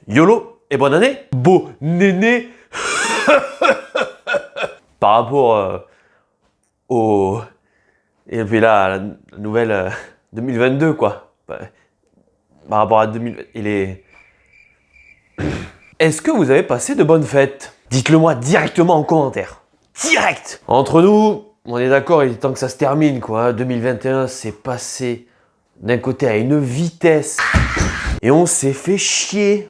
YOLO et bonne année. Beau néné. Par rapport au... Et puis là, la nouvelle 2022, quoi. Par rapport à 2000... Il est... Est-ce que vous avez passé de bonnes fêtes? Dites-le moi directement en commentaire. Direct! Entre nous, on est d'accord, il est temps que ça se termine, quoi. 2021, c'est passé d'un côté à une vitesse. Et on s'est fait chier.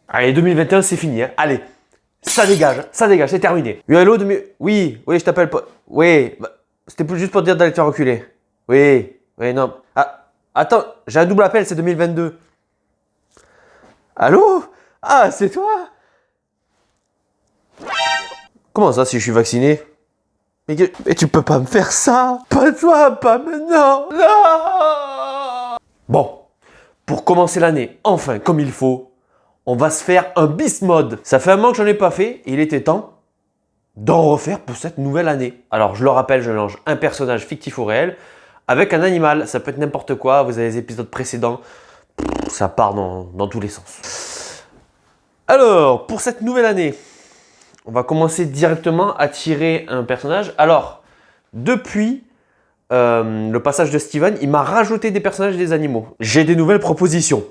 Allez, 2021, c'est fini, hein. Allez, ça dégage, c'est terminé. Oui, allô, oui, je t'appelle pas. Oui, bah, c'était juste pour te dire d'aller te faire reculer. Oui, non. Ah, attends, j'ai un double appel, c'est 2022. Allô? Ah, c'est toi? Comment ça, si je suis vacciné? Mais tu peux pas me faire ça? Pas toi, pas maintenant. Non! Bon, pour commencer l'année, enfin, comme il faut, on va se faire un Beast Mode. Ça fait un moment que j'en ai pas fait et il était temps d'en refaire pour cette nouvelle année. Alors, je le rappelle, je mélange un personnage fictif ou réel avec un animal. Ça peut être n'importe quoi. Vous avez les épisodes précédents. Ça part dans tous les sens. Alors, pour cette nouvelle année, on va commencer directement à tirer un personnage. Alors, depuis le passage de Steven, il m'a rajouté des personnages et des animaux. J'ai des nouvelles propositions.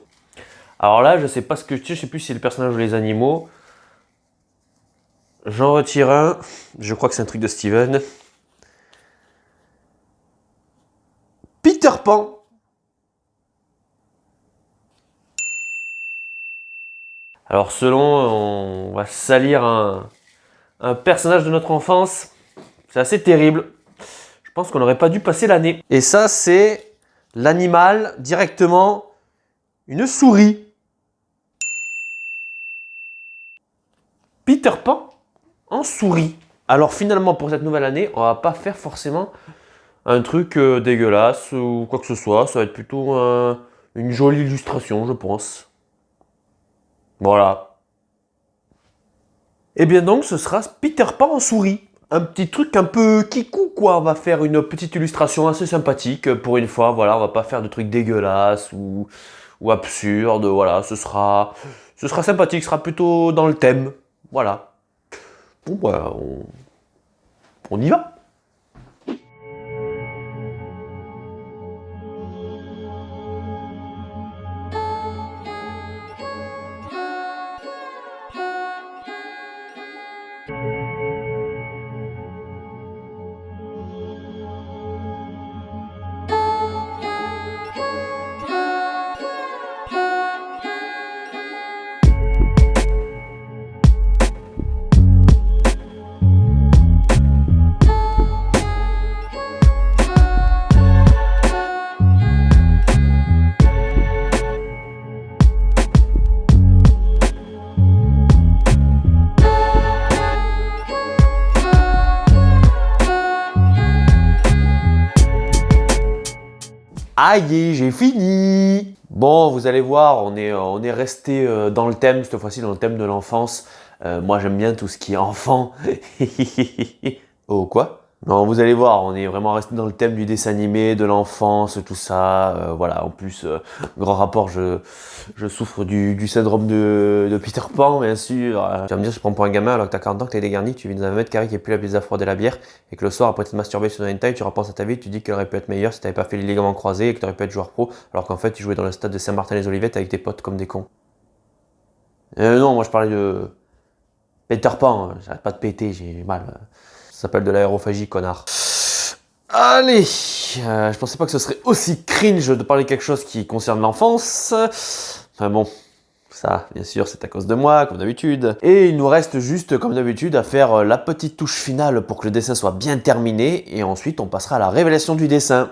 Alors là, je sais pas ce que je tire, je sais plus si c'est le personnage ou les animaux. J'en retire un. Je crois que c'est un truc de Steven. Peter Pan. Alors selon, on va salir un personnage de notre enfance. C'est assez terrible. Je pense qu'on n'aurait pas dû passer l'année. Et ça, c'est l'animal directement, une souris. Peter Pan en souris. Alors finalement, pour cette nouvelle année, on va pas faire forcément un truc dégueulasse ou quoi que ce soit. Ça va être plutôt une jolie illustration, je pense. Voilà. Et bien donc, ce sera Peter Pan en souris. Un petit truc un peu kikou, quoi. On va faire une petite illustration assez sympathique pour une fois. Voilà, on va pas faire de trucs dégueulasses ou absurdes. Voilà, ce sera sympathique, ce sera plutôt dans le thème. Voilà. Bon, bah, on y va. Aïe, j'ai fini. Bon, vous allez voir, on est resté dans le thème, cette fois-ci dans le thème de l'enfance. Moi, j'aime bien tout ce qui est enfant. Oh, quoi? Non, vous allez voir, on est vraiment resté dans le thème du dessin animé, de l'enfance, tout ça. Voilà, en plus, grand rapport, je souffre du syndrome de Peter Pan, bien sûr. Tu vas me dire, je prends pour un gamin alors que t'as 40 ans, que t'es dégarni, tu vis dans un mètre carré qui est plus la pizza froide et la bière, et que le soir, après t'être masturbé sur une taille, tu repenses à ta vie, tu dis qu'elle aurait pu être meilleure si t'avais pas fait les ligaments croisés et que t'aurais pu être joueur pro, alors qu'en fait, tu jouais dans le stade de Saint-Martin-les-Olivettes avec tes potes comme des cons. Non, moi je parlais de Peter Pan, j'arrête pas de péter, j'ai mal. Ça s'appelle de l'aérophagie, connard. Allez, je pensais pas que ce serait aussi cringe de parler de quelque chose qui concerne l'enfance. Enfin bon, ça, bien sûr, c'est à cause de moi, comme d'habitude. Et il nous reste juste, comme d'habitude, à faire la petite touche finale pour que le dessin soit bien terminé. Et ensuite, on passera à la révélation du dessin.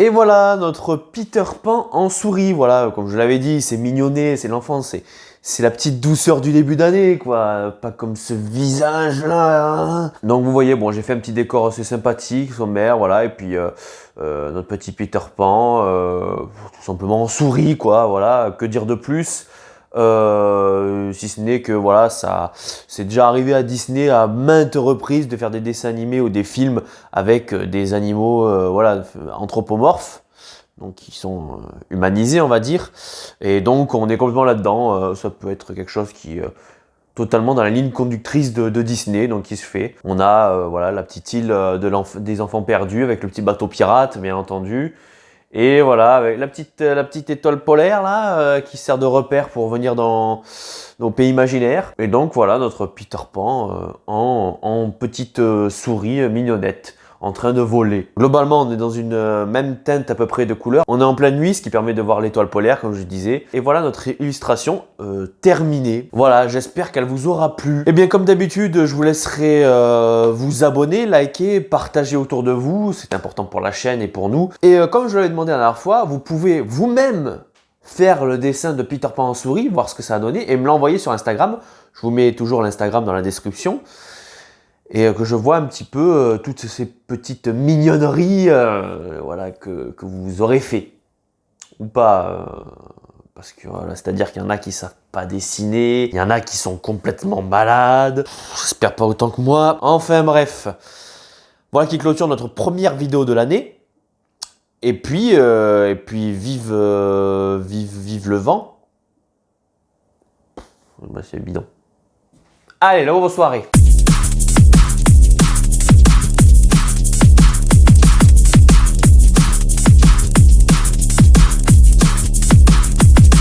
Et voilà notre Peter Pan en souris. Voilà, comme je l'avais dit, c'est mignonné, c'est l'enfance, c'est la petite douceur du début d'année, quoi. Pas comme ce visage-là. Donc vous voyez, bon, j'ai fait un petit décor assez sympathique, sommaire, voilà. Et puis notre petit Peter Pan, tout simplement en souris, quoi. Voilà, que dire de plus? Si ce n'est que voilà, ça c'est déjà arrivé à Disney à maintes reprises de faire des dessins animés ou des films avec des animaux voilà, anthropomorphes, donc qui sont humanisés, on va dire, et donc on est complètement là-dedans. Ça peut être quelque chose qui totalement dans la ligne conductrice de Disney, donc qui se fait. On a voilà, la petite île des enfants perdus avec le petit bateau pirate, bien entendu. Et voilà, avec la petite étoile polaire là, qui sert de repère pour venir dans nos pays imaginaires. Et donc voilà notre Peter Pan en petite souris mignonnette, en train de voler. Globalement, on est dans une même teinte à peu près de couleur. On est en pleine nuit, ce qui permet de voir l'étoile polaire, comme je disais. Et voilà notre illustration terminée. Voilà, j'espère qu'elle vous aura plu. Et bien, comme d'habitude, je vous laisserai vous abonner, liker, partager autour de vous. C'est important pour la chaîne et pour nous. Et comme je l'avais demandé la dernière fois, vous pouvez vous-même faire le dessin de Peter Pan en souris, voir ce que ça a donné, et me l'envoyer sur Instagram. Je vous mets toujours l'Instagram dans la description. Et que je vois un petit peu toutes ces petites mignonneries voilà, que vous aurez fait. Ou pas. Parce que voilà, c'est-à-dire qu'il y en a qui savent pas dessiner, il y en a qui sont complètement malades. J'espère pas autant que moi. Enfin bref. Voilà qui clôture notre première vidéo de l'année. Et puis vive le vent. Bah, c'est bidon. Allez, la bonne soirée.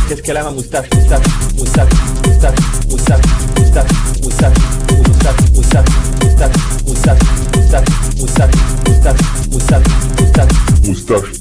Qu'est-ce qu'elle a ma moustache, moustache, moustache, moustache, moustache.